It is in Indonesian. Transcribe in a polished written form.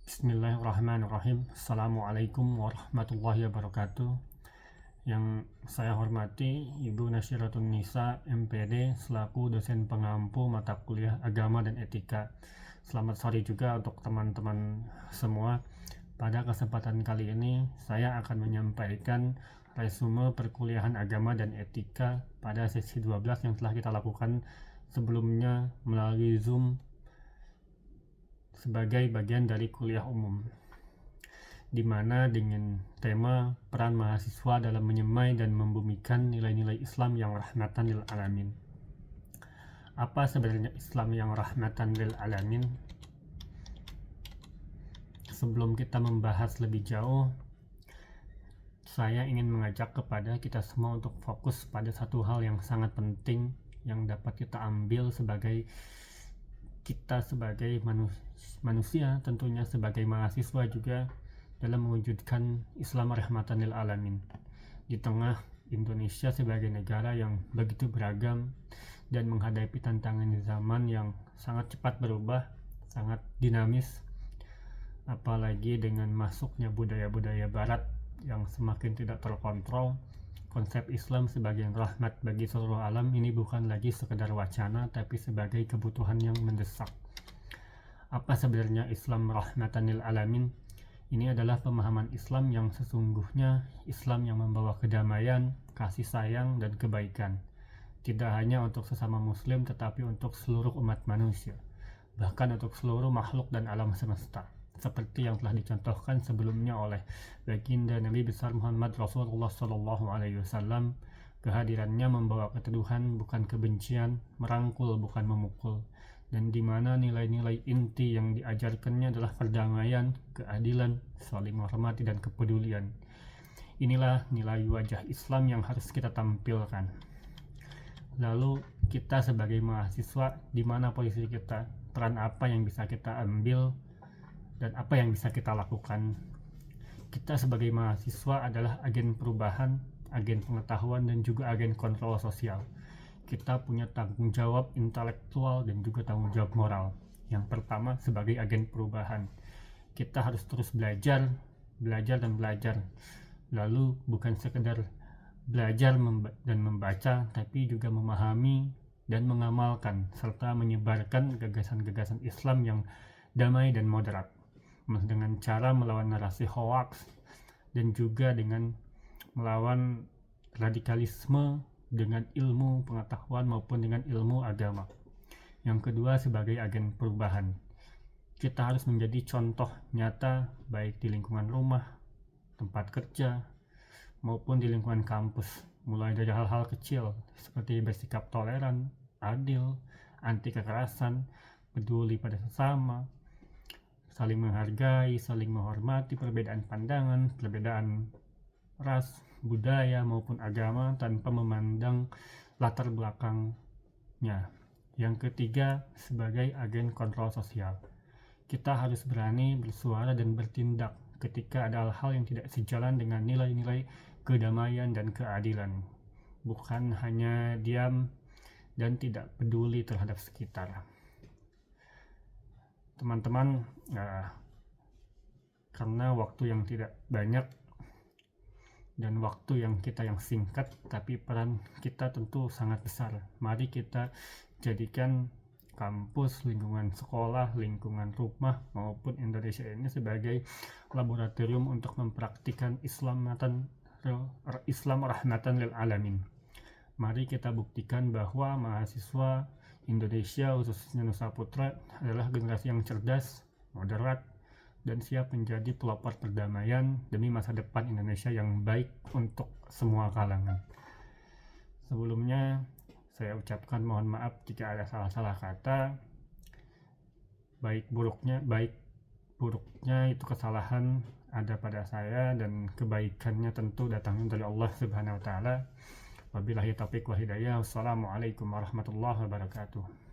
Bismillahirrahmanirrahim. Assalamualaikum warahmatullahi wabarakatuh. Yang saya hormati Ibu Nasyiratun Nisa MPD selaku dosen pengampu mata kuliah Agama dan Etika. Selamat sore juga untuk teman-teman semua. Pada kesempatan kali ini saya akan menyampaikan resume perkuliahan Agama dan Etika pada sesi 12 yang telah kita lakukan sebelumnya melalui Zoom sebagai bagian dari kuliah umum, di mana dengan tema peran mahasiswa dalam menyemai dan membumikan nilai-nilai Islam yang rahmatan lil alamin. Apa sebenarnya Islam yang rahmatan lil alamin? Sebelum kita membahas lebih jauh, saya ingin mengajak kepada kita semua untuk fokus pada satu hal yang sangat penting yang dapat kita ambil sebagai kita sebagai manusia, tentunya sebagai mahasiswa juga, dalam mewujudkan Islam rahmatan lil alamin di tengah Indonesia sebagai negara yang begitu beragam dan menghadapi tantangan zaman yang sangat cepat berubah, sangat dinamis, apalagi dengan masuknya budaya-budaya barat yang semakin tidak terkontrol. Konsep Islam sebagai rahmat bagi seluruh alam ini bukan lagi sekedar wacana, tapi sebagai kebutuhan yang mendesak. Apa sebenarnya Islam rahmatan lil alamin? Ini adalah pemahaman Islam yang sesungguhnya Islam yang membawa kedamaian, kasih sayang, dan kebaikan. Tidak hanya untuk sesama muslim, tetapi untuk seluruh umat manusia, bahkan untuk seluruh makhluk dan alam semesta, seperti yang telah dicontohkan sebelumnya oleh baginda Nabi besar Muhammad Rasulullah SAW. Kehadirannya membawa keteduhan, bukan kebencian, merangkul, bukan memukul, dan di mana nilai-nilai inti yang diajarkannya adalah perdamaian, keadilan, saling menghormati, dan kepedulian. Inilah nilai wajah Islam yang harus kita tampilkan. Lalu kita sebagai mahasiswa, di mana posisi kita, peran apa yang bisa kita ambil, dan apa yang bisa kita lakukan. Kita sebagai mahasiswa adalah agen perubahan, agen pengetahuan, dan juga agen kontrol sosial. Kita punya tanggung jawab intelektual dan juga tanggung jawab moral. Yang pertama, sebagai agen perubahan, kita harus terus belajar dan belajar. Lalu bukan sekedar belajar dan membaca, tapi juga memahami dan mengamalkan serta menyebarkan gagasan-gagasan Islam yang damai dan moderat, dengan cara melawan narasi hoax dan juga dengan melawan radikalisme dengan ilmu pengetahuan maupun dengan ilmu agama. Yang kedua, sebagai agen perubahan, kita harus menjadi contoh nyata baik di lingkungan rumah, tempat kerja, maupun di lingkungan kampus, mulai dari hal-hal kecil seperti bersikap toleran, adil, anti kekerasan, peduli pada sesama, saling menghargai, saling menghormati perbedaan pandangan, perbedaan ras, budaya maupun agama tanpa memandang latar belakangnya. Yang ketiga, sebagai agen kontrol sosial, kita harus berani bersuara dan bertindak ketika ada hal-hal yang tidak sejalan dengan nilai-nilai kedamaian dan keadilan, bukan hanya diam dan tidak peduli terhadap sekitar. Teman-teman, karena waktu yang tidak banyak dan waktu yang kita yang singkat, tapi peran kita tentu sangat besar. Mari kita jadikan kampus, lingkungan sekolah, lingkungan rumah maupun Indonesia ini sebagai laboratorium untuk mempraktikkan Islam rahmatan lil alamin. Mari kita buktikan bahwa mahasiswa Indonesia, khususnya Nusa Putra, adalah generasi yang cerdas, moderat, dan siap menjadi pelopor perdamaian demi masa depan Indonesia yang baik untuk semua kalangan. Sebelumnya, saya ucapkan mohon maaf jika ada salah-salah kata. Baik buruknya itu kesalahan ada pada saya, dan kebaikannya tentu datangnya dari Allah Subhanahu wa taala. Wabillahi taufiq wa hidayah. Wassalamualaikum warahmatullahi wabarakatuh.